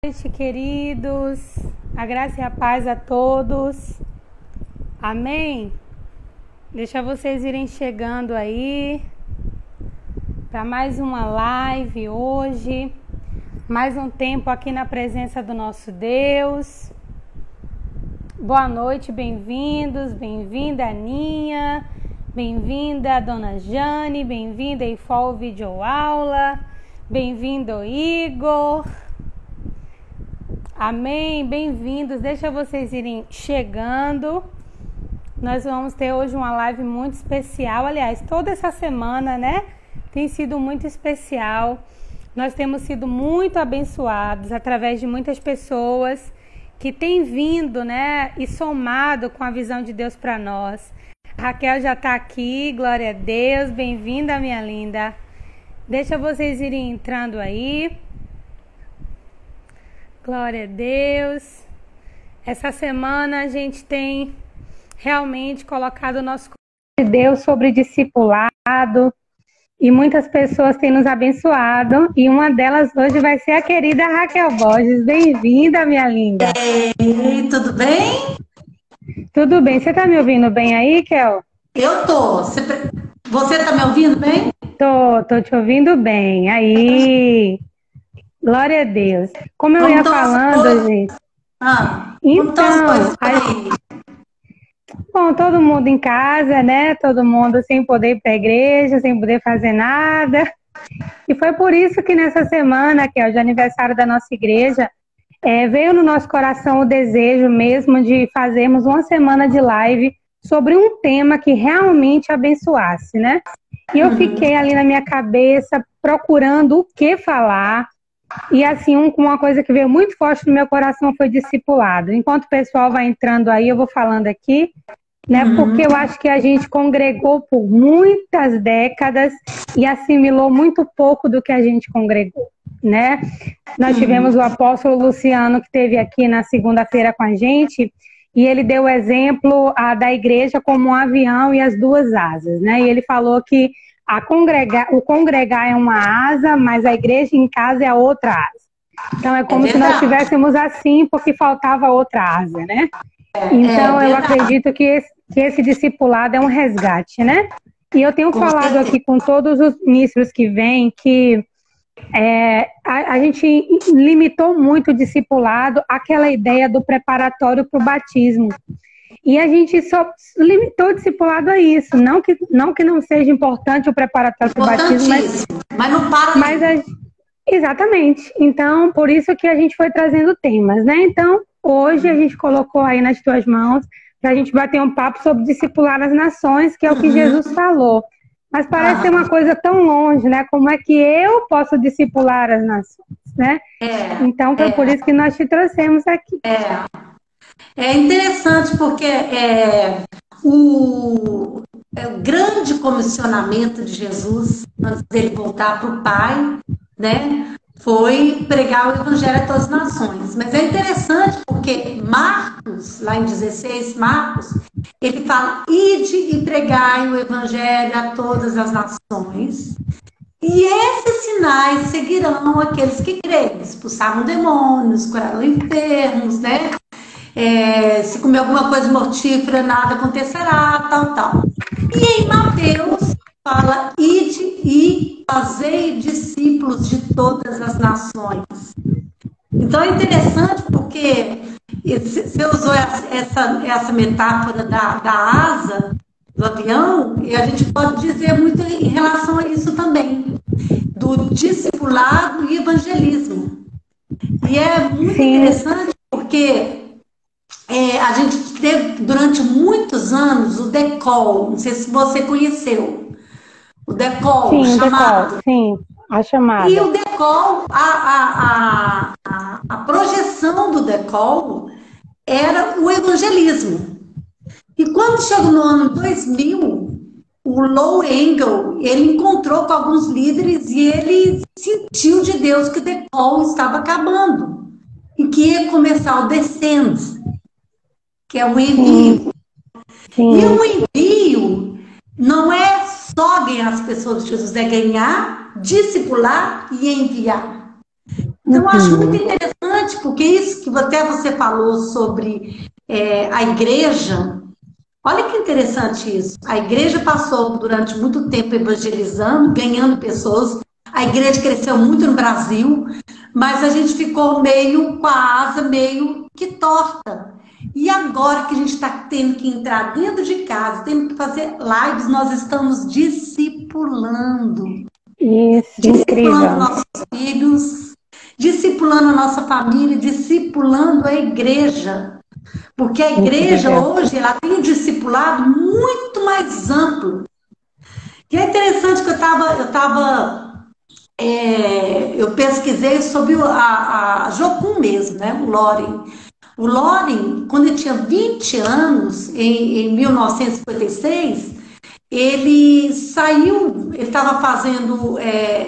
Noite, queridos. A graça e a paz a todos. Amém? Deixa vocês irem chegando aí para mais uma live hoje. Mais um tempo aqui na presença do nosso Deus. Boa noite, bem-vindos. Bem-vinda, Aninha. Bem-vinda, Dona Jane. Bem-vinda, Ifol Videoaula. Bem-vindo, Igor. Amém, bem-vindos. Deixa vocês irem chegando. Nós vamos ter hoje uma live muito especial. Aliás, toda essa semana, né? Tem sido muito especial. Nós temos sido muito abençoados através de muitas pessoas que têm vindo, né? E somado com a visão de Deus para nós. A Raquel já está aqui, glória a Deus. Bem-vinda, minha linda. Deixa vocês irem entrando aí. Glória a Deus. Essa semana a gente tem realmente colocado o nosso coração de Deus sobre discipulado e muitas pessoas têm nos abençoado e uma delas hoje vai ser a querida Raquel Borges. Bem-vinda, minha linda. Ei, tudo bem? Tudo bem. Você tá me ouvindo bem aí, Kel? Eu tô. Você tá me ouvindo bem? Tô te ouvindo bem. Aí... Glória a Deus. Como eu ia falando, gente. Então, bom, todo mundo em casa, né? Todo mundo sem poder ir para a igreja, sem poder fazer nada. E foi por isso que nessa semana, que é o de aniversário da nossa igreja, veio no nosso coração o desejo mesmo de fazermos uma semana de live sobre um tema que realmente abençoasse, né? E eu fiquei ali na minha cabeça procurando o que falar. E assim, uma coisa que veio muito forte no meu coração foi discipulado. Enquanto o pessoal vai entrando aí, eu vou falando aqui, né? Porque eu acho que a gente congregou por muitas décadas e assimilou muito pouco do que a gente congregou, né? Nós tivemos o apóstolo Luciano, que esteve aqui na segunda-feira com a gente, e ele deu o exemplo da igreja como um avião e as duas asas, né? E ele falou que o congregar é uma asa, mas a igreja em casa é a outra asa. Então é como se nós estivéssemos assim, porque faltava outra asa, né? Então eu acredito que esse discipulado é um resgate, né? E eu tenho falado aqui com todos os ministros que vêm que a gente limitou muito o discipulado àquela ideia do preparatório para o batismo. E a gente só limitou o discipulado a isso. Não que não seja importante o preparatório para o batismo, mas não para. Exatamente. Então, por isso que a gente foi trazendo temas, né? Então, hoje a gente colocou aí nas tuas mãos para a gente bater um papo sobre discipular as nações, que é o que Jesus falou. Mas parece ser uma coisa tão longe, né? Como é que eu posso discipular as nações, né? Então, foi por isso que nós te trouxemos aqui. É interessante porque o grande comissionamento de Jesus, antes dele voltar para o Pai, né, foi pregar o Evangelho a todas as nações. Mas é interessante porque Marcos, lá em 16, Marcos, ele fala: ide e pregai o Evangelho a todas as nações. E esses sinais seguirão aqueles que creem. Expulsaram demônios, curaram enfermos, né? Se comer alguma coisa mortífera, nada acontecerá, tal. E em Mateus fala: ide e fazei discípulos de todas as nações. Então é interessante porque você usou essa metáfora da asa do avião, e a gente pode dizer muito em relação a isso também, do discipulado e evangelismo. E é muito interessante porque a gente teve durante muitos anos o DECOL, não sei se você conheceu, o DECOL, chamado. Sim, a chamada. E o DECOL, a projeção do DECOL era o evangelismo. E quando chegou no ano 2000, o Low Engel, ele encontrou com alguns líderes e ele sentiu de Deus que o DECOL estava acabando e que ia começar o Descend, que é o envio. E o envio não é só ganhar as pessoas de Jesus, é ganhar, discipular e enviar. Então, eu acho muito interessante você falou sobre a igreja. Olha que interessante isso. A igreja passou durante muito tempo evangelizando, ganhando pessoas. A igreja cresceu muito no Brasil, mas a gente ficou meio com a asa meio que torta. E agora que a gente está tendo que entrar dentro de casa, tendo que fazer lives, nós estamos discipulando. Isso, Discipulando incrível. nossos filhos, discipulando a nossa família, discipulando a igreja. Porque a igreja Incrível. hoje, ela tem um discipulado muito mais amplo. E é interessante que eu pesquisei sobre a Jocum mesmo, né? O Loren. O Loren, quando ele tinha 20 anos, em 1956, ele saiu, ele estava fazendo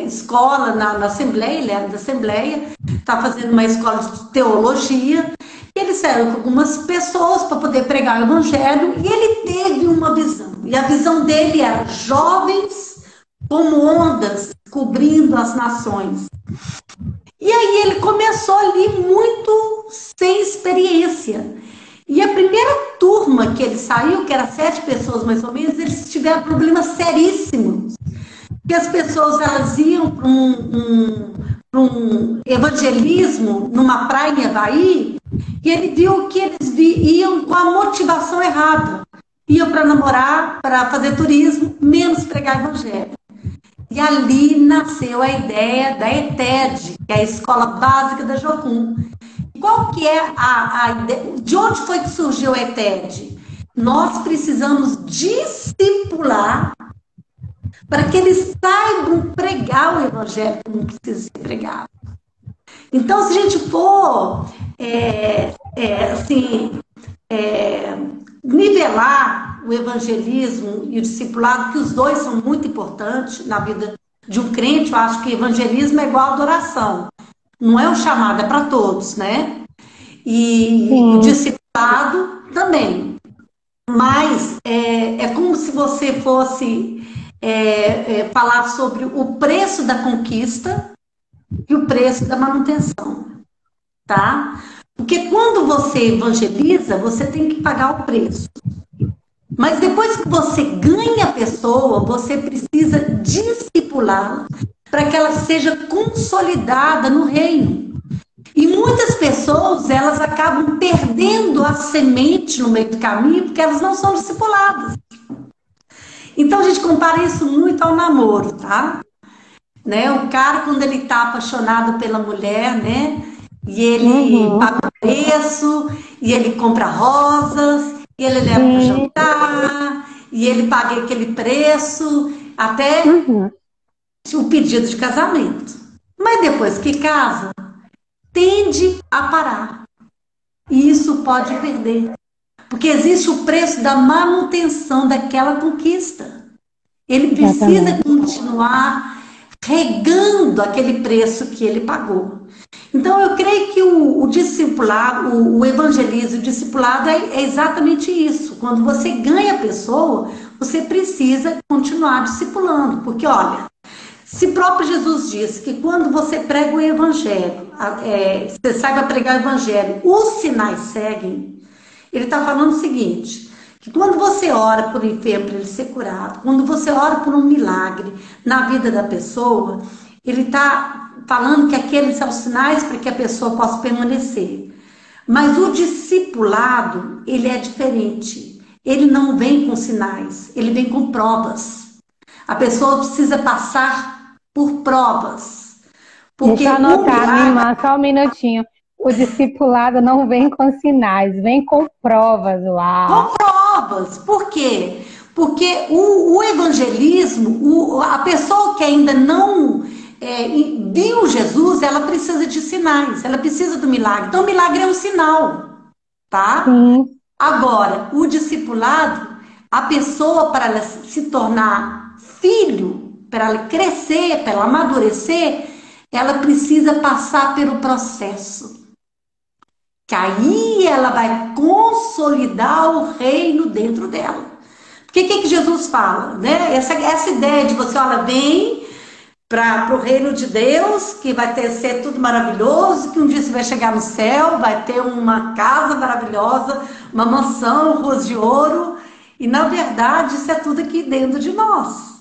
escola na Assembleia, ele era da Assembleia, estava fazendo uma escola de teologia, e ele saiu com algumas pessoas para poder pregar o evangelho, e ele teve uma visão. E a visão dele era jovens como ondas cobrindo as nações. E aí ele começou ali muito sem experiência. E a primeira turma que ele saiu, que era 7 pessoas mais ou menos, eles tiveram problemas seríssimos. Porque as pessoas elas iam para um evangelismo numa praia em Havaí, e ele viu que eles iam com a motivação errada. Iam para namorar, para fazer turismo, menos pregar evangelho. E ali nasceu a ideia da ETED, que é a Escola Básica da Jocum. Qual que é a ideia? De onde foi que surgiu a ETED? Nós precisamos discipular para que eles saibam pregar o evangelho como precisa ser pregado. Então, se a gente for nivelar o evangelismo e o discipulado, que os dois são muito importantes na vida de um crente, eu acho que evangelismo é igual a adoração. Não é um chamado, é para todos, né? E o discipulado também. Mas é como se você fosse falar sobre o preço da conquista e o preço da manutenção, tá? Porque quando você evangeliza, você tem que pagar o preço. Mas depois que você ganha a pessoa, você precisa discipulá-la para que ela seja consolidada no reino. E muitas pessoas, elas acabam perdendo a semente no meio do caminho porque elas não são discipuladas. Então a gente compara isso muito ao namoro, tá? Né? O cara, quando ele está apaixonado pela mulher, né? E ele paga o preço, e ele compra rosas, e ele leva para jantar, e ele paga aquele preço, até o pedido de casamento. Mas depois que casa, tende a parar. E isso pode perder. Porque existe o preço da manutenção daquela conquista. Ele precisa continuar regando aquele preço que ele pagou. Então, eu creio que o discipulado, o evangelismo, o discipulado é exatamente isso. Quando você ganha a pessoa, você precisa continuar discipulando. Porque, olha, se próprio Jesus disse que quando você prega o evangelho, você saiba pregar o evangelho, os sinais seguem, ele está falando o seguinte, que quando você ora por um enfermo para ele ser curado, quando você ora por um milagre na vida da pessoa, ele está falando que aqueles são os sinais para que a pessoa possa permanecer. Mas o discipulado, ele é diferente. Ele não vem com sinais, ele vem com provas. A pessoa precisa passar por provas. Porque deixa eu anotar, minha irmã, só um minutinho. O discipulado não vem com sinais, vem com provas. Uau! Com provas. Por quê? Porque o evangelismo, a pessoa que ainda não viu Jesus, ela precisa de sinais, ela precisa do milagre. Então, o milagre é um sinal, tá? Sim. Agora, o discipulado, a pessoa, para ela se tornar filho, para ela crescer, para ela amadurecer, ela precisa passar pelo processo. Que aí ela vai consolidar o reino dentro dela. Porque o que Jesus fala? Né? Essa ideia de você, olha, vem, para o reino de Deus, que vai ser tudo maravilhoso, que um dia você vai chegar no céu, vai ter uma casa maravilhosa, uma mansão, ruas de ouro, e na verdade isso é tudo aqui dentro de nós.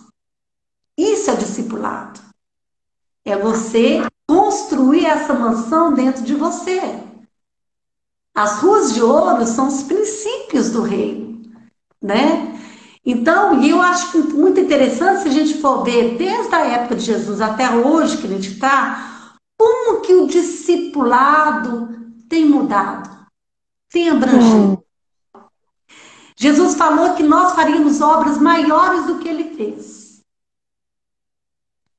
Isso é discipulado. É você construir essa mansão dentro de você. As ruas de ouro são os princípios do reino, né? Então, e eu acho muito interessante se a gente for ver desde a época de Jesus até hoje que a gente está, como que o discipulado tem mudado, tem abrangido. Jesus falou que nós faríamos obras maiores do que ele fez.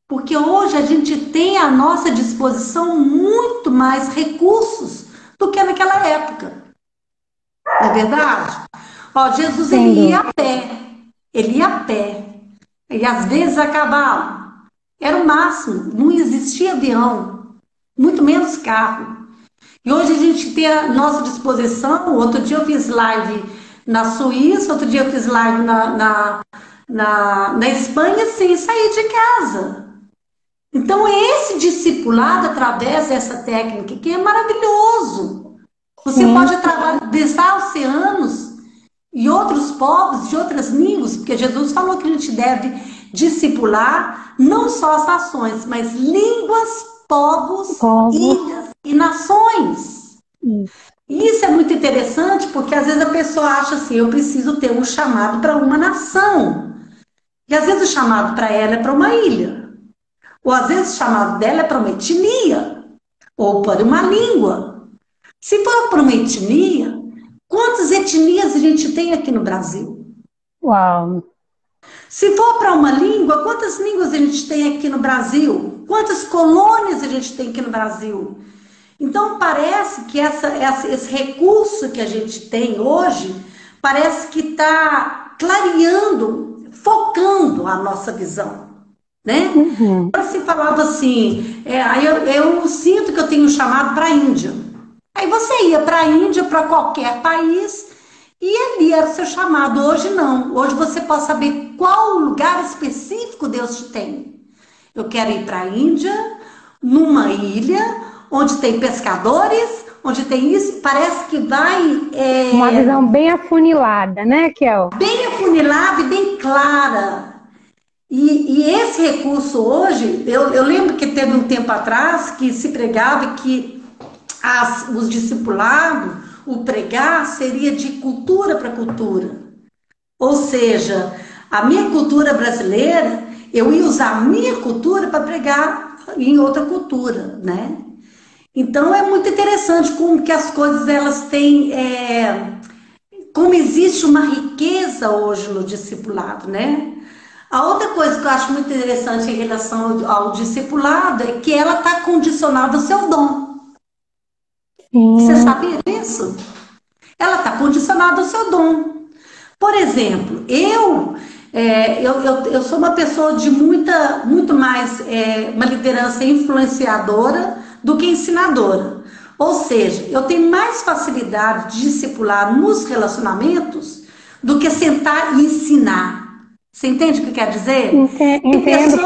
Porque hoje a gente tem à nossa disposição muito mais recursos do que naquela época. Não é verdade? Ó, Jesus ele ia a pé. Ele ia a pé. E às vezes a cavalo. Era o máximo. Não existia avião. Muito menos carro. E hoje a gente tem à nossa disposição. Outro dia eu fiz live na Suíça. Outro dia eu fiz live na Espanha sem sair de casa. Então esse discipulado através dessa técnica que é maravilhoso. Você pode atravessar oceanos e outros povos, de outras línguas, porque Jesus falou que a gente deve discipular não só as nações, mas línguas, povos, ilhas e nações. Isso é muito interessante, porque às vezes a pessoa acha assim, eu preciso ter um chamado para uma nação. E às vezes o chamado para ela é para uma ilha. Ou às vezes o chamado dela é para uma etnia, ou para uma língua. Se for para uma etnia, quantas etnias a gente tem aqui no Brasil? Uau! Se for para uma língua, quantas línguas a gente tem aqui no Brasil? Quantas colônias a gente tem aqui no Brasil? Então parece que esse recurso que a gente tem hoje, parece que está clareando, focando a nossa visão. Né? Se falava assim, aí eu sinto que eu tenho um chamado para a Índia. Aí você ia para a Índia, para qualquer país, e ali era o seu chamado. Hoje não. Hoje você pode saber qual lugar específico Deus te tem. Eu quero ir para a Índia, numa ilha, onde tem pescadores, onde tem isso. Parece que vai... Uma visão bem afunilada, né, Kel? Bem afunilada e bem clara. E esse recurso hoje, eu lembro que teve um tempo atrás que se pregava que os discipulados, o pregar seria de cultura para cultura. Ou seja, a minha cultura brasileira, eu ia usar a minha cultura para pregar em outra cultura, né? Então é muito interessante como que as coisas elas têm, como existe uma riqueza hoje no discipulado, né? A outra coisa que eu acho muito interessante em relação ao discipulado é que ela está condicionada ao seu dom. Você sabia disso? Ela está condicionada ao seu dom. Por exemplo, eu sou uma pessoa de muito mais uma liderança influenciadora do que ensinadora. Ou seja, eu tenho mais facilidade de discipular nos relacionamentos do que sentar e ensinar. Você entende o que quer dizer? Entendo.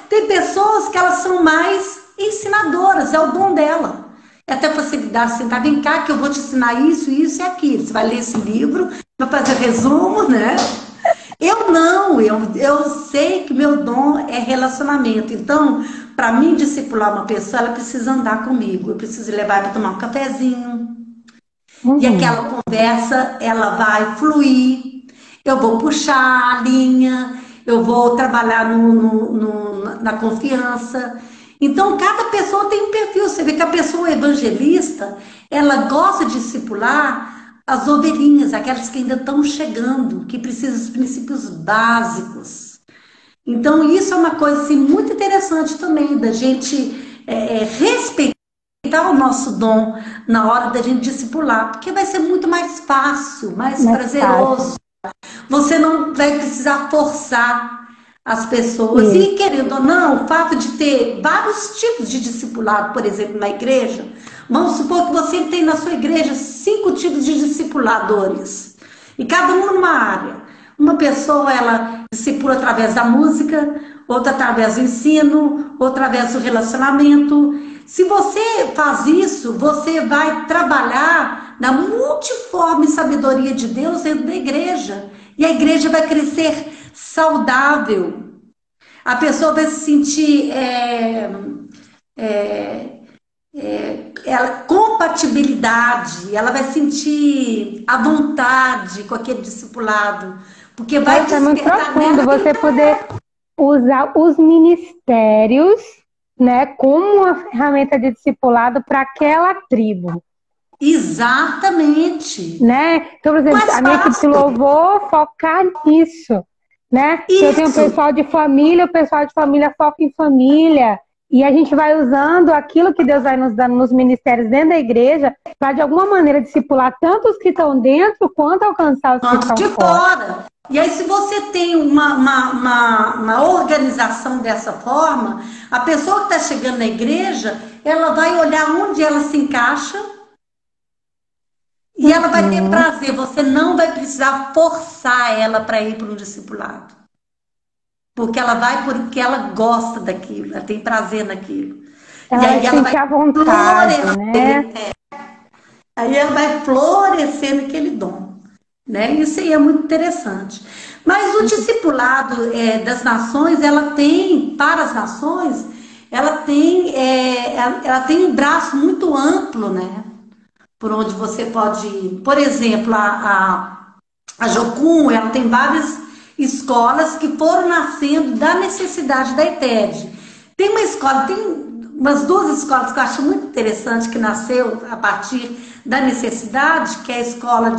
Tem pessoas que elas são mais ensinadoras, é o dom dela. É até facilidade de sentar, vem cá que eu vou te ensinar isso, isso e aquilo. Você vai ler esse livro, vai fazer resumo, né? Eu não, eu sei que meu dom é relacionamento. Então, para mim discipular uma pessoa, ela precisa andar comigo. Eu preciso levar para tomar um cafezinho. E aquela conversa, ela vai fluir. Eu vou puxar a linha, eu vou trabalhar na confiança. Então, cada pessoa tem um perfil. Você vê que a pessoa evangelista, ela gosta de discipular as ovelhinhas, aquelas que ainda estão chegando, que precisam dos princípios básicos. Então, isso é uma coisa assim, muito interessante também, da gente respeitar o nosso dom na hora da gente discipular, porque vai ser muito mais fácil, mais prazeroso. Você não vai precisar forçar as pessoas. E querendo ou não, o fato de ter vários tipos de discipulado, por exemplo, na igreja, vamos supor que você tem na sua igreja 5 tipos de discipuladores, e cada um numa área. Uma pessoa, ela discipula através da música, outra através do ensino, outra através do relacionamento. Se você faz isso, você vai trabalhar na multiforme sabedoria de Deus dentro da igreja. E a igreja vai crescer saudável. A pessoa vai se sentir compatibilidade, ela vai sentir a vontade com aquele discipulado, porque vai Nossa, é muito profundo você poder usar os ministérios, né, como uma ferramenta de discipulado para aquela tribo. Exatamente. Né? Então, por exemplo, a minha equipe de louvor focar nisso, né? Isso. Eu tenho o pessoal de família foca em família. E a gente vai usando aquilo que Deus vai nos dando nos ministérios dentro da igreja para, de alguma maneira, discipular tanto os que estão dentro quanto alcançar os que estão de fora. E aí, se você tem uma organização dessa forma, a pessoa que está chegando na igreja, ela vai olhar onde ela se encaixa e ela vai ter prazer. Você não vai precisar forçar ela para ir para um discipulado. Porque ela vai porque ela gosta daquilo, ela tem prazer naquilo. Ela e aí ela vai à vontade, né? Aí ela vai florescer naquele dom. Né? Isso aí é muito interessante. Mas o discipulado das nações, ela tem, para as nações, ela tem um braço muito amplo, né? Por onde você pode ir. Por exemplo, a Jocum, ela tem várias escolas que foram nascendo da necessidade da ITED. Tem uma escola, tem umas duas escolas que eu acho muito interessante que nasceu a partir da necessidade, que é a escola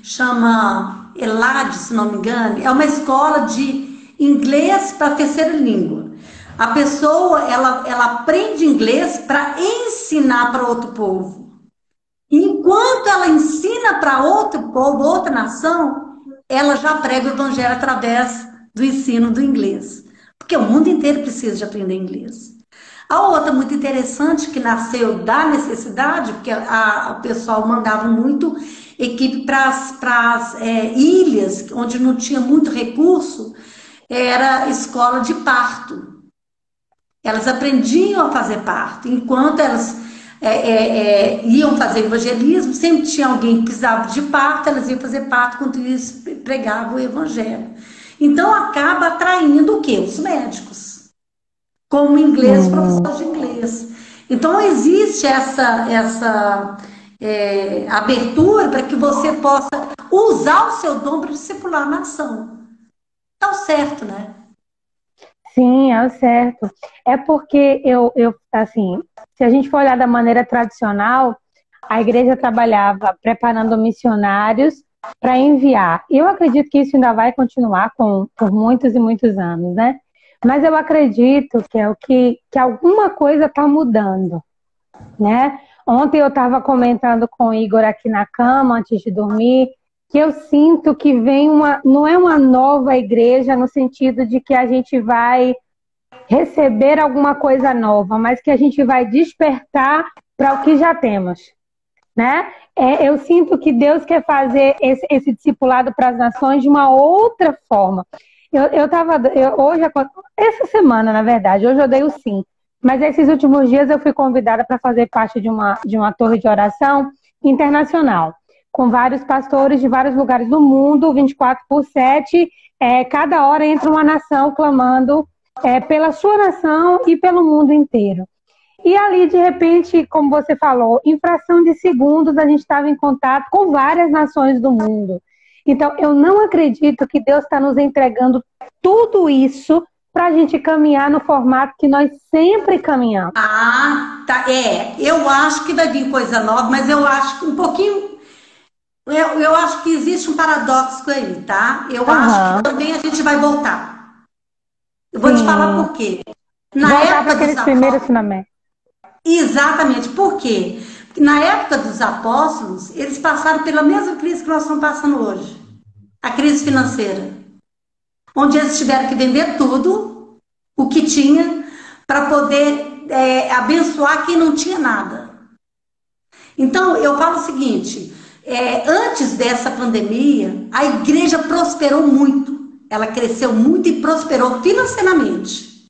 chama ELAD, se não me engano, é uma escola de inglês para terceira língua. A pessoa, ela aprende inglês para ensinar para outro povo. Enquanto ela ensina para outro povo, outra nação, ela já prega o evangelho através do ensino do inglês. Porque o mundo inteiro precisa de aprender inglês. A outra muito interessante, que nasceu da necessidade, porque o pessoal mandava muito equipe para as ilhas, onde não tinha muito recurso, era escola de parto. Elas aprendiam a fazer parto. Enquanto elas iam fazer evangelismo, sempre tinha alguém que precisava de parto, elas iam fazer parto, enquanto isso pregavam o evangelho. Então acaba atraindo o quê? Os médicos. Como inglês, professor de inglês. Então existe essa abertura para que você possa usar o seu dom para discipular a nação. Tá certo, né? Sim, é o certo. É porque assim, se a gente for olhar da maneira tradicional, a igreja trabalhava preparando missionários para enviar. Eu acredito que isso ainda vai continuar por muitos e muitos anos, né? Mas eu acredito que alguma coisa está mudando, né? Ontem eu estava comentando com o Igor aqui na cama, antes de dormir, que eu sinto que vem não é uma nova igreja no sentido de que a gente vai receber alguma coisa nova, mas que a gente vai despertar para o que já temos, né? Eu sinto que Deus quer fazer esse discipulado para as nações de uma outra forma. Essa semana, na verdade, hoje eu dei o sim, mas esses últimos dias eu fui convidada para fazer parte de uma torre de oração internacional, com vários pastores de vários lugares do mundo, 24/7, cada hora entra uma nação clamando pela sua nação e pelo mundo inteiro. E ali, de repente, como você falou, em fração de segundos, a gente estava em contato com várias nações do mundo. Então, eu não acredito que Deus está nos entregando tudo isso para a gente caminhar no formato que nós sempre caminhamos. Ah, tá. Eu acho que vai vir coisa nova, mas eu acho que um pouquinho... Eu acho que existe um paradoxo aí, tá? Eu acho que também a gente vai voltar. Eu vou te falar por quê. Na época dos primeiros ensinamentos. Exatamente. Por quê? Porque na época dos apóstolos, eles passaram pela mesma crise que nós estamos passando hoje. A crise financeira. Onde eles tiveram que vender tudo, o que tinha, para poder abençoar quem não tinha nada. Então, eu falo o seguinte... Antes dessa pandemia, a igreja prosperou muito. Ela cresceu muito e prosperou financeiramente.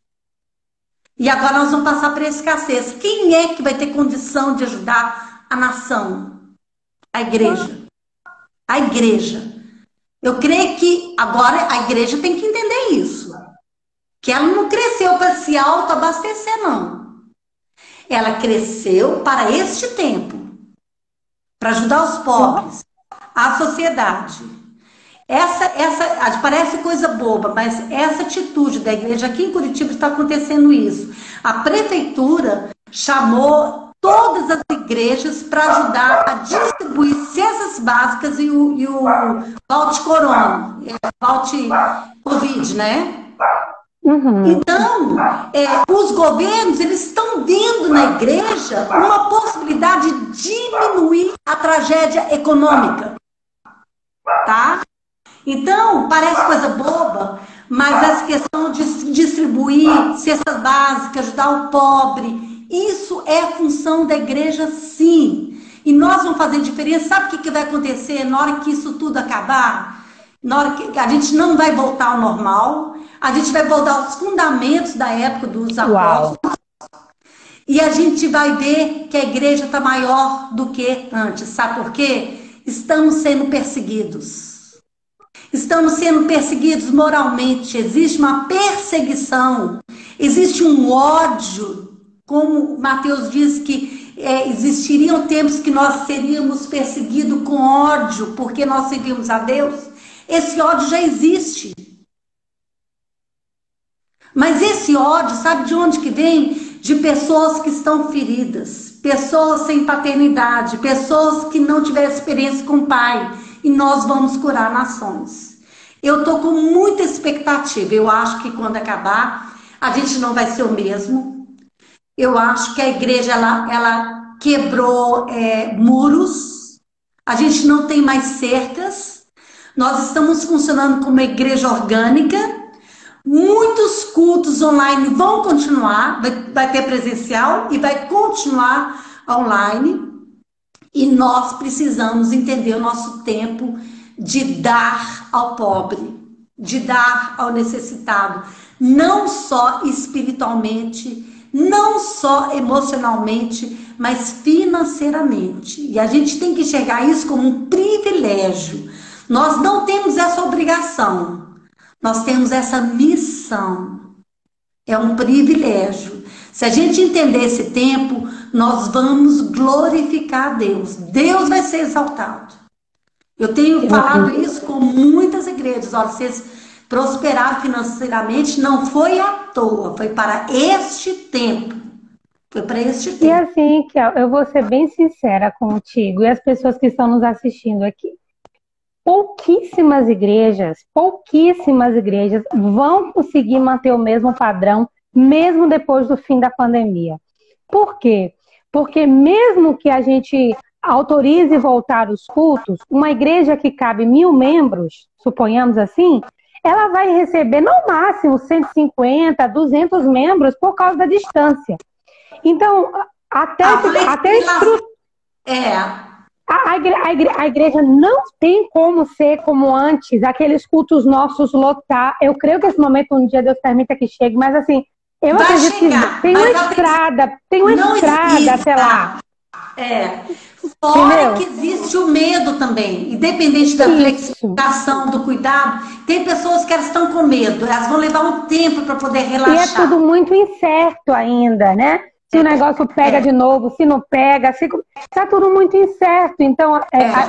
E agora nós vamos passar por escassez. Quem é que vai ter condição de ajudar a nação? A igreja. A igreja. Eu creio que agora a igreja tem que entender isso. Que ela não cresceu para se autoabastecer, não. Ela cresceu para este tempo. Para ajudar os pobres, a sociedade. Parece coisa boba, mas essa atitude da igreja aqui em Curitiba está acontecendo isso. A prefeitura chamou todas as igrejas para ajudar a distribuir cestas básicas e o Vault Corona, Vault Covid, né? Uhum. Então, os governos, eles estão vendo na igreja uma possibilidade de diminuir a tragédia econômica, tá? Então, parece coisa boba, mas essa questão de distribuir cestas básicas, ajudar o pobre, isso é função da igreja, sim. E nós vamos fazer diferença. Sabe o que vai acontecer na hora que isso tudo acabar? Na hora que a gente não vai voltar ao normal, a gente vai voltar aos fundamentos da época dos apóstolos. E a gente vai ver que a igreja está maior do que antes. Sabe por quê? Estamos sendo perseguidos. Estamos sendo perseguidos moralmente. Existe uma perseguição. Existe um ódio. Como Mateus diz que existiriam tempos que nós seríamos perseguidos com ódio porque nós seguimos a Deus. Esse ódio já existe. Mas esse ódio, sabe de onde que vem? De pessoas que estão feridas, pessoas sem paternidade, pessoas que não tiveram experiência com o pai. E nós vamos curar nações. Eu estou com muita expectativa. Eu acho que quando acabar, a gente não vai ser o mesmo. Eu acho que a igreja, ela quebrou muros. A gente não tem mais cercas. Nós estamos funcionando como uma igreja orgânica. Muitos cultos online vão continuar, vai ter presencial e vai continuar online. E nós precisamos entender o nosso tempo de dar ao pobre, de dar ao necessitado, não só espiritualmente, não só emocionalmente, mas financeiramente. E a gente tem que enxergar isso como um privilégio. Nós não temos essa obrigação, nós temos essa missão. É um privilégio. Se a gente entender esse tempo, nós vamos glorificar a Deus. Deus vai ser exaltado. Eu tenho falado isso com muitas igrejas. Olha, vocês prosperaram financeiramente, não foi à toa, foi para este tempo. Foi para este tempo. E assim, eu vou ser bem sincera contigo e as pessoas que estão nos assistindo aqui. Pouquíssimas igrejas vão conseguir manter o mesmo padrão, mesmo depois do fim da pandemia. Por quê? Porque mesmo que a gente autorize voltar os cultos, uma igreja que cabe 1.000 membros, suponhamos assim, ela vai receber no máximo 150, 200 membros por causa da distância. Então, a igreja não tem como ser como antes, aqueles cultos nossos lotar. Eu creio que esse momento um dia Deus permita que chegue, mas assim, eu vai acredito chegar, que tem uma estrada até lá. Fora Entendeu? que existe o medo também, independente da flexibilização, do cuidado, tem pessoas que elas estão com medo, elas vão levar um tempo para poder relaxar. E é tudo muito incerto ainda, né? Se o negócio pega de novo, se não pega, está tudo muito incerto. Então,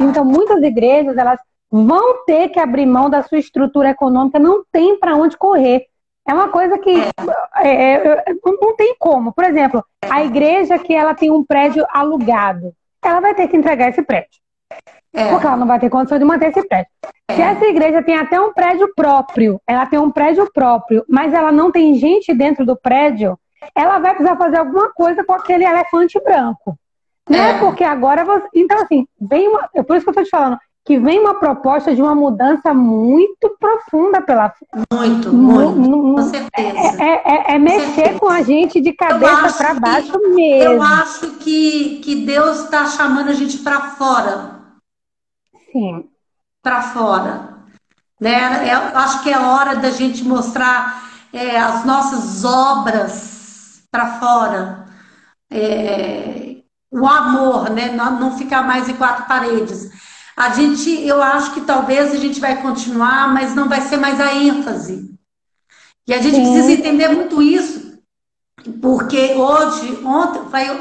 então, muitas igrejas elas vão ter que abrir mão da sua estrutura econômica, não tem para onde correr. É uma coisa que não tem como. Por exemplo, a igreja que ela tem um prédio alugado, ela vai ter que entregar esse prédio. Porque ela não vai ter condição de manter esse prédio. Se essa igreja tem até um prédio próprio, ela tem um prédio próprio, mas ela não tem gente dentro do prédio, ela vai precisar fazer alguma coisa com aquele elefante branco. Né? Porque agora você... Então, assim, por isso que eu estou te falando, que vem uma proposta de uma mudança muito profunda pela frente. Muito, com certeza. É mexer com a gente de cabeça para baixo mesmo. Eu acho que Deus está chamando a gente para fora. Sim. para fora, né? Eu acho que é hora da gente mostrar as nossas obras para fora, o amor, né? Não ficar mais em quatro paredes. Eu acho que talvez a gente vai continuar, mas não vai ser mais a ênfase. E a gente precisa Sim. entender muito isso, porque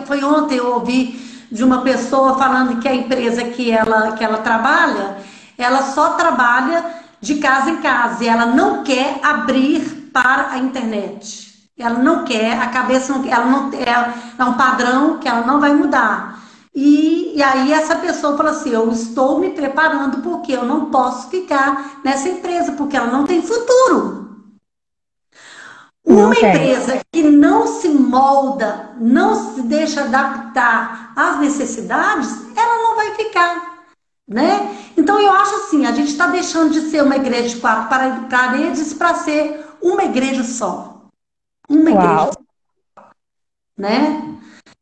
foi ontem eu ouvi de uma pessoa falando que a empresa que ela trabalha, ela só trabalha de casa em casa e ela não quer abrir para a internet. Ela não quer, a cabeça não quer, ela não é um padrão que ela não vai mudar. E aí essa pessoa fala assim, eu estou me preparando porque eu não posso ficar nessa empresa, porque ela não tem futuro. Não Uma tem. empresa que não se molda, não se deixa adaptar às necessidades, ela não vai ficar, né? Então eu acho assim, a gente está deixando de ser uma igreja de quatro paredes para ser uma igreja só, uma igreja, Uau. né?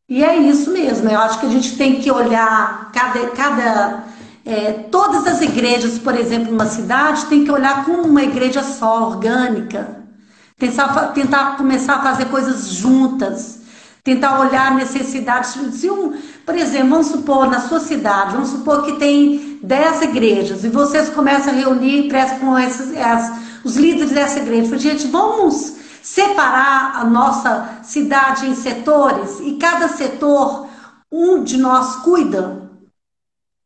E é isso mesmo. Eu acho que a gente tem que olhar todas as igrejas, por exemplo, numa cidade, tem que olhar como uma igreja só, orgânica. Tentar começar a fazer coisas juntas, tentar olhar necessidades. Por exemplo, vamos supor na sua cidade, vamos supor que tem 10 igrejas e vocês começam a reunir com os líderes dessa igreja. Gente, vamos separar a nossa cidade em setores e cada setor um de nós cuida.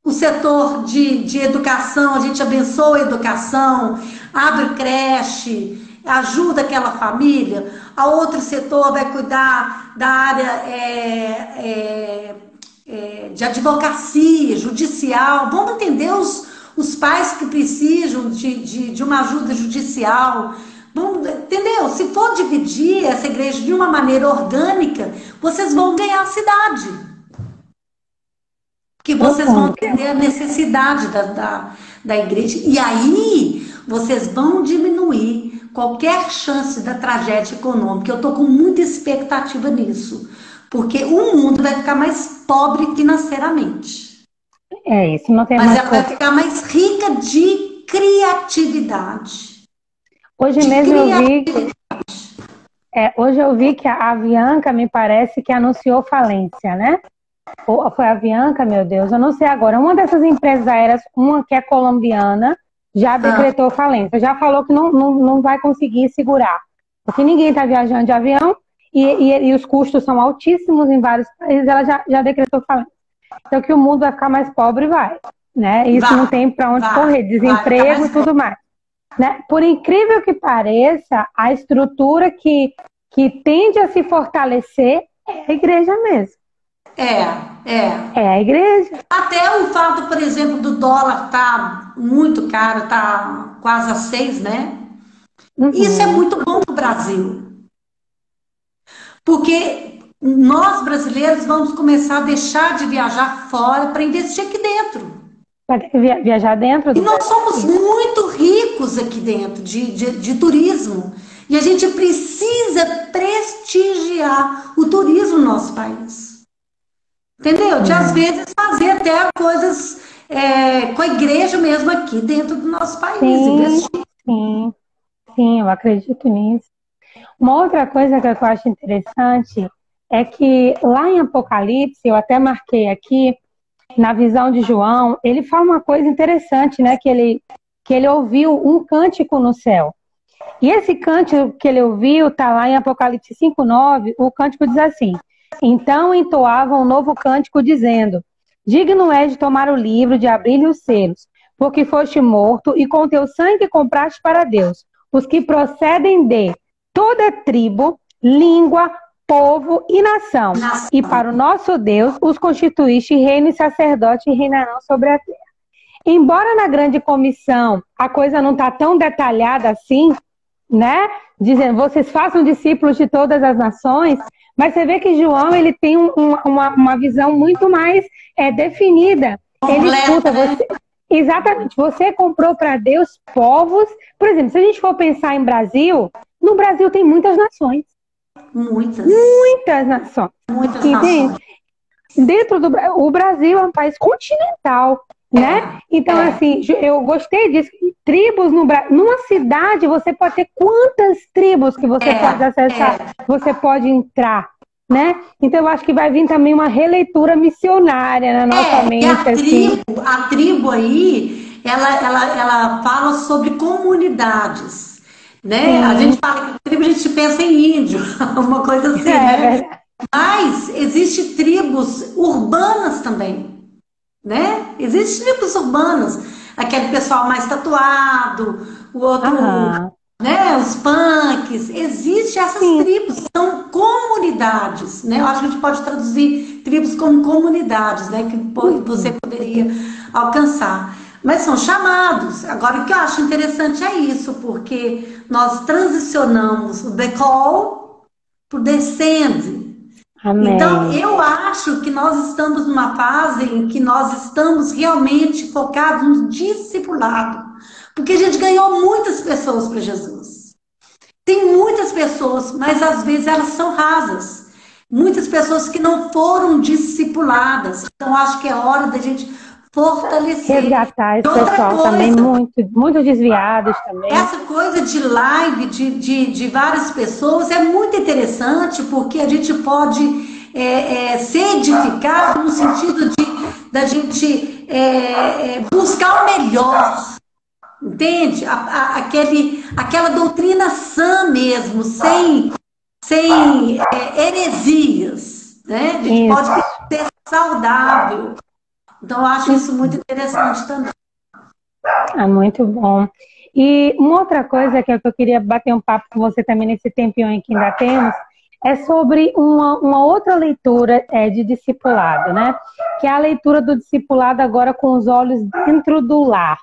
O setor de educação, a gente abençoa a educação, abre creche, ajuda aquela família. A outro setor vai cuidar da área de advocacia, judicial. Vamos entender os pais que precisam de uma ajuda judicial. Vamos, entendeu? Se for dividir essa igreja de uma maneira orgânica, vocês vão ganhar a cidade. Porque vocês vão Profundo. entender a necessidade da igreja. E aí, vocês vão diminuir qualquer chance da tragédia econômica. Eu estou com muita expectativa nisso. Porque o mundo vai ficar mais pobre financeiramente. É isso, não tem Mas mais ela vai como. ficar mais rica de criatividade. Hoje De mesmo criatividade. hoje eu vi que a Avianca me parece que anunciou falência, né? Ou foi a Avianca, meu Deus, eu não sei agora. Uma dessas empresas aéreas, uma que é colombiana, já decretou falência. Já falou que não vai conseguir segurar. Porque ninguém está viajando de avião e os custos são altíssimos em vários países. Ela já decretou falência. Então que o mundo vai ficar mais pobre, vai. Né? Isso não tem para onde correr. Desemprego e tudo mais. Né? Por incrível que pareça, a estrutura que tende a se fortalecer é a igreja mesmo. É a igreja. Até o fato, por exemplo, do dólar tá muito caro, tá quase a 6, né? Isso é muito bom para o Brasil. Porque nós brasileiros vamos começar a deixar de viajar fora para investir aqui dentro. Para viajar dentro do E nós somos muito ricos aqui dentro de turismo. E a gente precisa prestigiar o turismo no nosso país. Entendeu? De às vezes fazer até coisas com a igreja mesmo aqui dentro do nosso país. Sim, eu acredito nisso. Uma outra coisa que eu acho interessante é que lá em Apocalipse, eu até marquei aqui, na visão de João, ele fala uma coisa interessante, né? Que ele ouviu um cântico no céu. E esse cântico que ele ouviu está lá em Apocalipse 5:9. O cântico diz assim: então entoavam um novo cântico dizendo: digno és de tomar o livro, de abrir-lhe os selos, porque foste morto e com teu sangue compraste para Deus os que procedem de toda tribo, língua, povo e nação. E para o nosso Deus os constituíste reino e sacerdote e reinarão sobre a terra. Embora na grande comissão a coisa não está tão detalhada assim, né? Dizendo, vocês façam discípulos de todas as nações, mas você vê que João ele tem uma visão muito mais definida. Ele escuta você. Exatamente, você comprou para Deus povos. Por exemplo, se a gente for pensar em Brasil, no Brasil tem muitas nações. Muitas nações. Muitas nações. Dentro o Brasil é um país continental. né? Então, assim, eu gostei disso. Tribos no Brasil. Numa cidade, você pode ter quantas tribos que você pode acessar, você pode entrar, né? Então, eu acho que vai vir também uma releitura missionária na nossa mente. A tribo aí, ela fala sobre comunidades, né? Sim. A gente fala que tribo, a gente pensa em índio, uma coisa assim, né? Mas existe tribos urbanas também, né? Existem tribos urbanas, aquele pessoal mais tatuado, o outro, né? Os punks, existem essas tribos, são comunidades, né? Eu acho que a gente pode traduzir tribos como comunidades, né? Que você poderia alcançar. Mas são chamados. Agora, o que eu acho interessante é isso, porque nós transicionamos o the call para o descend. Amém. Então, eu acho que nós estamos numa fase em que nós estamos realmente focados no discipulado. Porque a gente ganhou muitas pessoas para Jesus. Tem muitas pessoas, mas às vezes elas são rasas. Muitas pessoas que não foram discipuladas. Então, acho que é hora da gente fortalecer. Resgatar esse pessoal também, muito desviados também. Essa coisa de live de várias pessoas é muito interessante, porque a gente pode ser edificado no sentido da gente buscar o melhor, entende? Aquela doutrina sã mesmo, sem heresias, né? A gente pode ser saudável. Então, eu acho isso muito interessante também. Muito bom. E uma outra coisa que eu queria bater um papo com você também nesse tempinho aí que ainda temos, é sobre uma outra leitura de discipulado, né? Que é a leitura do discipulado agora com os olhos dentro do lar,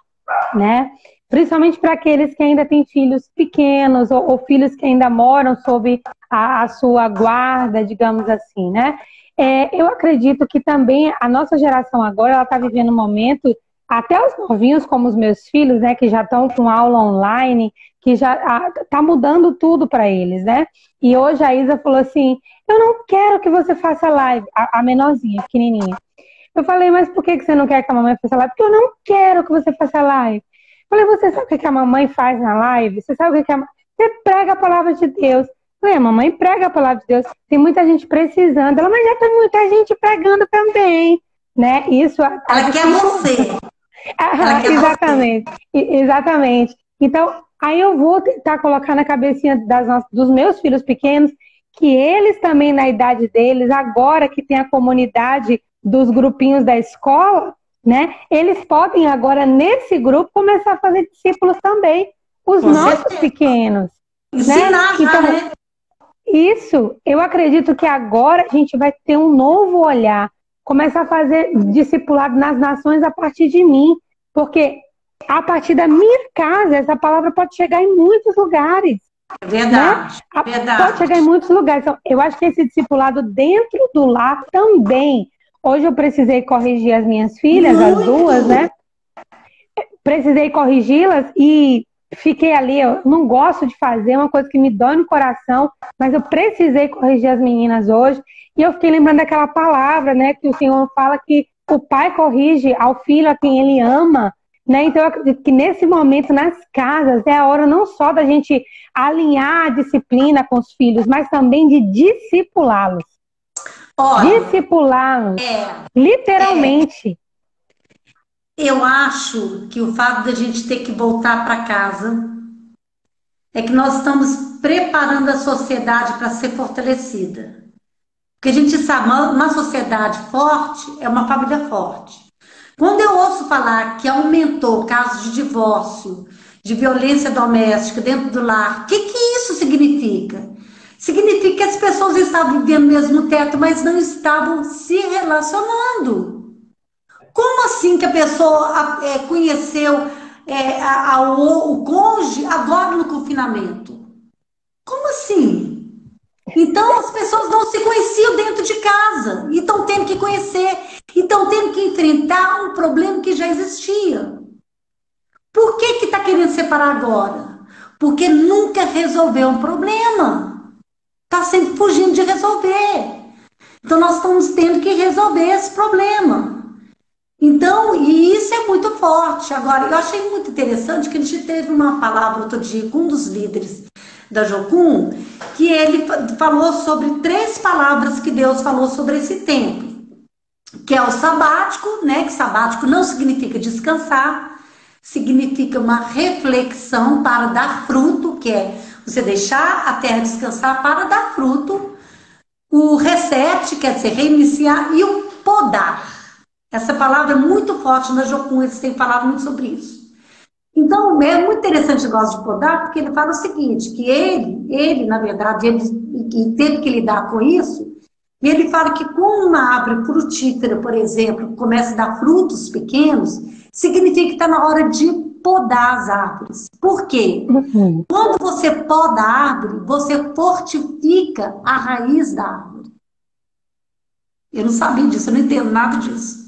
né? Principalmente para aqueles que ainda têm filhos pequenos ou filhos que ainda moram sob a sua guarda, digamos assim, né? Eu acredito que também a nossa geração agora, ela está vivendo um momento, até os novinhos como os meus filhos, né, que já estão com aula online, que já está mudando tudo para eles, né? E hoje a Isa falou assim, eu não quero que você faça live, a menorzinha, pequenininha. Eu falei, mas por que você não quer que a mamãe faça live? Porque eu não quero que você faça live. Eu falei, você sabe o que a mamãe faz na live? Você sabe o que Você prega a palavra de Deus. A mamãe prega a palavra de Deus, tem muita gente precisando, mas já tem muita gente pregando também, né? Isso. Ela quer você. Exatamente. Então, aí eu vou tentar colocar na cabecinha dos meus filhos pequenos que eles também, na idade deles, agora que tem a comunidade dos grupinhos da escola, né? Eles podem agora, nesse grupo, começar a fazer discípulos também, os nossos pequenos. Ensinar, né? Isso, eu acredito que agora a gente vai ter um novo olhar, começar a fazer discipulado nas nações a partir de mim, porque a partir da minha casa, essa palavra pode chegar em muitos lugares. Verdade, né? verdade. Pode chegar em muitos lugares. Então, eu acho que esse discipulado dentro do lar também. Hoje eu precisei corrigir as minhas filhas, as duas, né? Precisei corrigi-las e fiquei ali, eu não gosto de fazer, uma coisa que me dói no coração, mas eu precisei corrigir as meninas hoje, e eu fiquei lembrando daquela palavra, né, que o Senhor fala que o pai corrige ao filho a quem ele ama, né, então eu acredito que nesse momento, nas casas, é a hora não só da gente alinhar a disciplina com os filhos, mas também de discipulá-los. Discipulá-los, literalmente. Eu acho que o fato da gente ter que voltar para casa é que nós estamos preparando a sociedade para ser fortalecida. Porque a gente sabe, uma sociedade forte é uma família forte. Quando eu ouço falar que aumentou casos de divórcio, de violência doméstica dentro do lar, o que isso significa? Significa que as pessoas estavam vivendo no mesmo teto, mas não estavam se relacionando. Como assim que a pessoa conheceu o cônjuge agora no confinamento? Como assim? Então as pessoas não se conheciam dentro de casa e estão tendo que conhecer, e estão tendo que enfrentar um problema que já existia. Por que está querendo separar agora? Porque nunca resolveu um problema. Está sempre fugindo de resolver. Então nós estamos tendo que resolver esse problema. Então, e isso é muito forte. Agora, eu achei muito interessante que a gente teve uma palavra outro dia com um dos líderes da Jocum, que ele falou sobre 3 palavras que Deus falou sobre esse tempo, que é o sabático, né? Que sabático não significa descansar, significa uma reflexão para dar fruto, que é você deixar a terra descansar para dar fruto. O reset, quer dizer, reiniciar, e o podar. Essa palavra é muito forte na Jocum, eles têm falado muito sobre isso. Então, é muito interessante o negócio de podar, porque ele fala o seguinte, que ele na verdade, ele teve que lidar com isso, e ele fala que quando uma árvore frutífera, por exemplo, começa a dar frutos pequenos, significa que está na hora de podar as árvores. Por quê? Quando você poda a árvore, você fortifica a raiz da árvore. Eu não sabia disso, eu não entendo nada disso.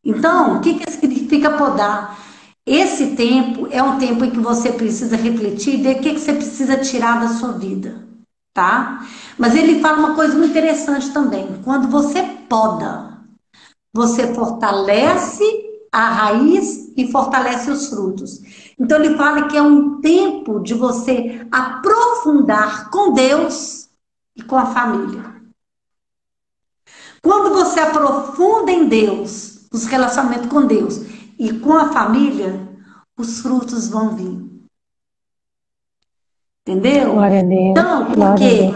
Então, o que significa podar? Esse tempo é um tempo em que você precisa refletir e ver o que você precisa tirar da sua vida, tá? Mas ele fala uma coisa muito interessante também. Quando você poda, você fortalece a raiz e fortalece os frutos. Então ele fala que é um tempo de você aprofundar com Deus e com a família. Quando você aprofunda em Deus, os relacionamentos com Deus e com a família, os frutos vão vir. Entendeu? Glória a Deus. Então, porque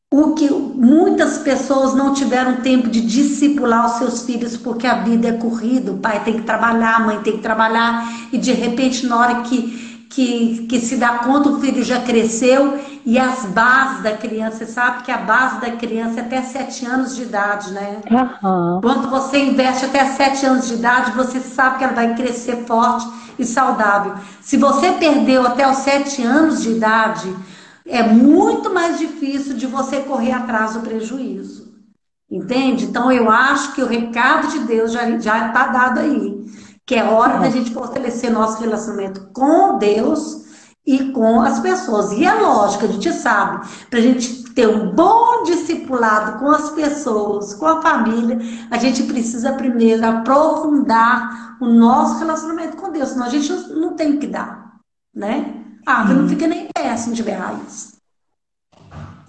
o que muitas pessoas não tiveram tempo de discipular os seus filhos, porque a vida é corrida, o pai tem que trabalhar, a mãe tem que trabalhar, e de repente, na hora que se dá conta, o filho já cresceu, e as bases da criança, você sabe que a base da criança é até 7 anos de idade, né? Quando você investe até 7 anos de idade, você sabe que ela vai crescer forte e saudável. Se você perdeu até os 7 anos de idade, é muito mais difícil de você correr atrás do prejuízo. Entende? Então eu acho que o recado de Deus já está dado aí. Que é hora da gente fortalecer nosso relacionamento com Deus e com as pessoas. E é lógico, a gente sabe, para a gente ter um bom discipulado com as pessoas, com a família, a gente precisa primeiro aprofundar o nosso relacionamento com Deus, senão a gente não tem o que dar, né? A árvore não fica nem em pé se não tiver raiz.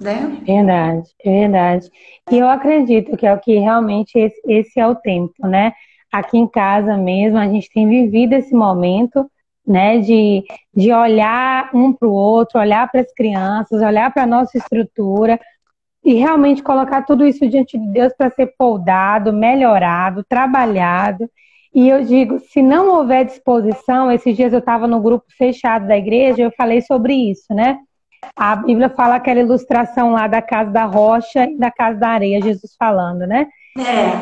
Né? Verdade, é verdade. E eu acredito que é o que realmente esse é o tempo, né? Aqui em casa mesmo, a gente tem vivido esse momento, né, de olhar um para o outro, olhar para as crianças, olhar para a nossa estrutura e realmente colocar tudo isso diante de Deus para ser podado, melhorado, trabalhado. E eu digo, se não houver disposição, esses dias eu estava no grupo fechado da igreja, eu falei sobre isso, né? A Bíblia fala aquela ilustração lá da casa da rocha e da casa da areia, Jesus falando, né?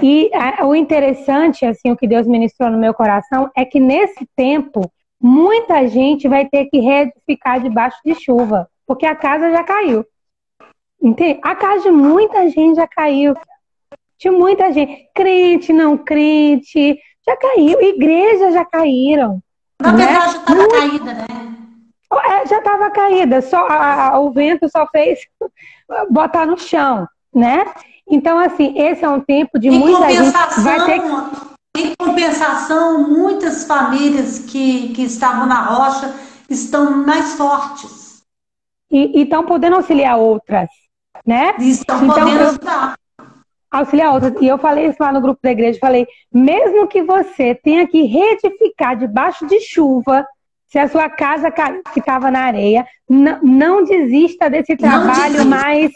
E o interessante, assim, o que Deus ministrou no meu coração é que nesse tempo, muita gente vai ter que reedificar debaixo de chuva, porque a casa já caiu. Entende? A casa de muita gente já caiu. De muita gente. Crente, não crente, já caiu. Igrejas já caíram. Na verdade, já estava caída, né? Já estava caída. Só, o vento só fez botar no chão, né? Então, assim, esse é um tempo de muita gente vai ter que... Em compensação, muitas famílias que estavam na rocha estão mais fortes. E estão podendo auxiliar outras, né? E estão podendo ajudar. Auxiliar outras. E eu falei isso lá no grupo da igreja, falei, mesmo que você tenha que reedificar debaixo de chuva, se a sua casa que estava na areia, não desista desse trabalho mais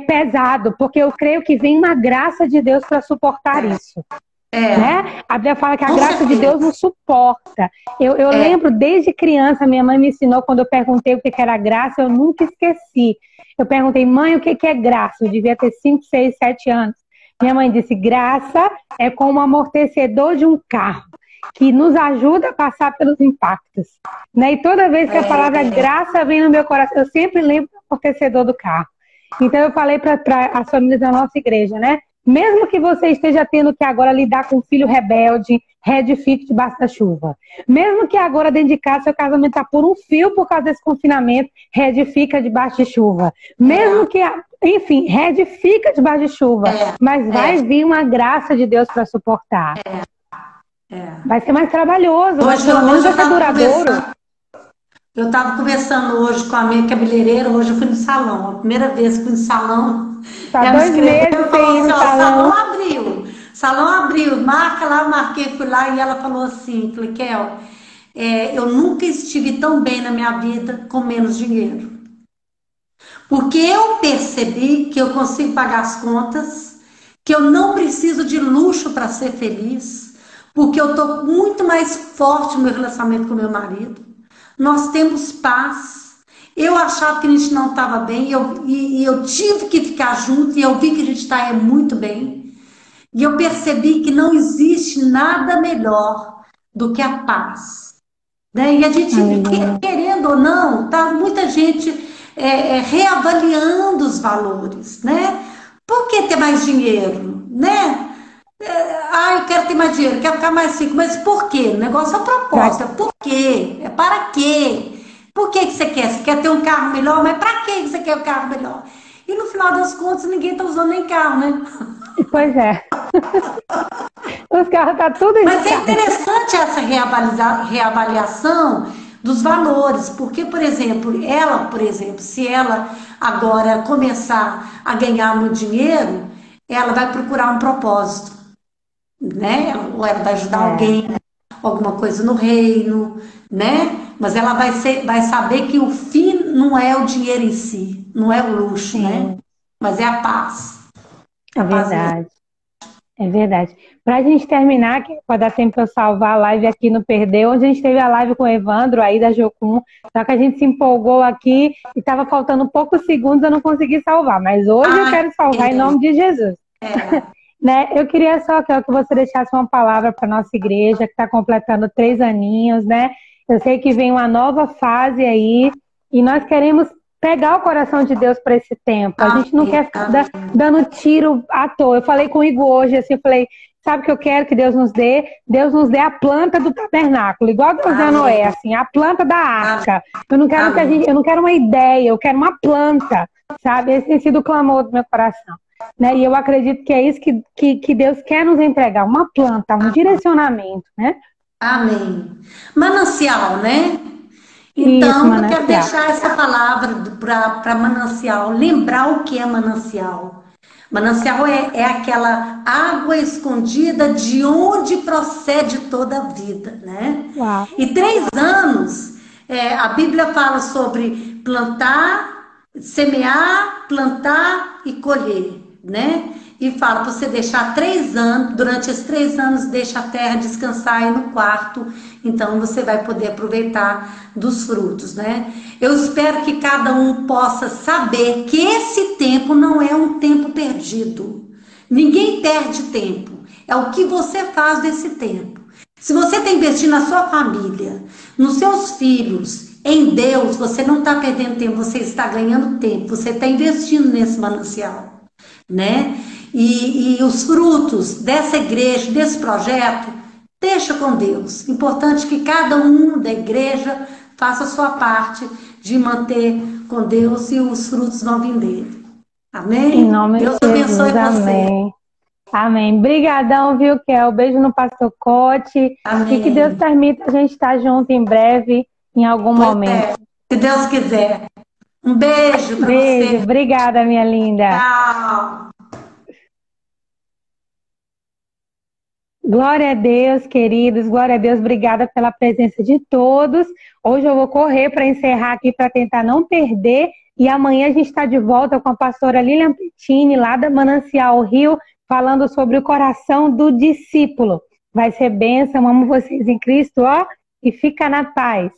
pesado, porque eu creio que vem uma graça de Deus para suportar isso. Né? A Bíblia fala que a graça de Deus nos suporta. Eu lembro desde criança, minha mãe me ensinou, quando eu perguntei o que era graça, eu nunca esqueci. Eu perguntei, mãe, o que é graça? Eu devia ter 5, 6, 7 anos. Minha mãe disse, graça é como um amortecedor de um carro, que nos ajuda a passar pelos impactos. Né? E toda vez que a palavra graça vem no meu coração, eu sempre lembro do amortecedor do carro. Então eu falei para as famílias da nossa igreja, né? Mesmo que você esteja tendo que agora lidar com um filho rebelde, reedifique debaixo da chuva. Mesmo que agora dentro de casa seu casamento está por um fio por causa desse confinamento, reedifica debaixo de chuva. Mesmo que, enfim, reedifica debaixo de chuva. Mas vai vir uma graça de Deus para suportar. É. Vai ser mais trabalhoso, mas Hoje, pelo menos hoje vai ser duradouro. eu estava conversando hoje com a minha cabeleireira, hoje eu fui no salão, a primeira vez que fui no salão, Tá ela me 2 meses escreveu e falou sem ir assim, no ó, salão. salão abriu, marca lá, eu marquei, fui lá e ela falou assim, falei, Kel, eu nunca estive tão bem na minha vida com menos dinheiro. Porque eu percebi que eu consigo pagar as contas, que eu não preciso de luxo para ser feliz, porque eu estou muito mais forte no meu relacionamento com meu marido. Nós temos paz. Eu achava que a gente não estava bem e eu tive que ficar junto e eu vi que a gente está muito bem. E eu percebi que não existe nada melhor do que a paz. Né? E a gente, Aleluia. querendo ou não, tá muita gente reavaliando os valores, né? Por que ter mais dinheiro, né? Eu quero ter mais dinheiro, quero ficar mais rico, mas por quê? O negócio é o Pra- propósito, é por quê? É para quê? Por que que você quer? Você quer ter um carro melhor, mas para que você quer um carro melhor? E no final das contas, ninguém está usando nem carro, né? Pois é. Os carros tá tudo Mas é escaro. interessante essa reavaliação dos valores, porque, por exemplo, se ela agora começar a ganhar muito dinheiro, ela vai procurar um propósito, né? Ou ela vai ajudar É, alguém, alguma coisa no reino, né? Mas ela vai saber que o fim não é o dinheiro em si, não é o luxo, né? sim, Mas é a paz. é A paz mesmo. verdade. É verdade. Para a gente terminar, que pode dar tempo para eu salvar a live aqui no Perdeu, onde a gente teve a live com o Evandro aí da Jocum, só que a gente se empolgou aqui e estava faltando poucos segundos, eu não consegui salvar, mas hoje eu Ai, quero salvar em nome de Jesus. Né? Eu queria só que você deixasse uma palavra para nossa igreja, que está completando 3 aninhos, né? Eu sei que vem uma nova fase aí e nós queremos pegar o coração de Deus para esse tempo. A gente não amém, quer ficar amém. dando tiro à toa. Eu falei com o Igor hoje, assim, eu falei, sabe o que eu quero que Deus nos dê? Deus nos dê a planta do tabernáculo, igual Deus deu a Noé, Amém. assim, a planta da Amém. arca. Eu não quero Amém. eu não quero uma ideia, eu quero uma planta, sabe? Esse tem sido o clamor do meu coração. Né? E eu acredito que é isso que Deus quer nos entregar, uma planta, um direcionamento, né? Amém. Manancial, né? Isso, Então, eu quero manancial. deixar essa palavra para manancial, lembrar o que é manancial. Manancial é aquela água escondida de onde procede toda a vida, né? Uau. E 3 anos, a Bíblia fala sobre plantar, semear, plantar e colher, né? E fala para você deixar 3 anos, durante esses 3 anos, deixa a terra descansar aí no quarto, então você vai poder aproveitar dos frutos, né? Eu espero que cada um possa saber que esse tempo não é um tempo perdido. Ninguém perde tempo, é o que você faz desse tempo. Se você está investindo na sua família, nos seus filhos, em Deus, você não está perdendo tempo, você está ganhando tempo, você está investindo nesse manancial, né? E os frutos dessa igreja, desse projeto, deixa com Deus. Importante que cada um da igreja faça a sua parte de manter com Deus e os frutos vão vir dele. Em Amém? nome de Deus abençoe Jesus, você. amém. Amém. Brigadão, viu, Kel? Beijo no Pastor Cote. E que Deus Amém. permita a gente estar junto em breve, em algum Pois momento. é, se Deus quiser. Um beijo para Beijo, você. obrigada, minha linda. Tchau. Glória a Deus, queridos, glória a Deus, obrigada pela presença de todos. Hoje eu vou correr para encerrar aqui para tentar não perder. E amanhã a gente está de volta com a pastora Lilian Pettini, lá da Manancial Rio, falando sobre o coração do discípulo. Vai ser bênção, amo vocês em Cristo, ó, e fica na paz.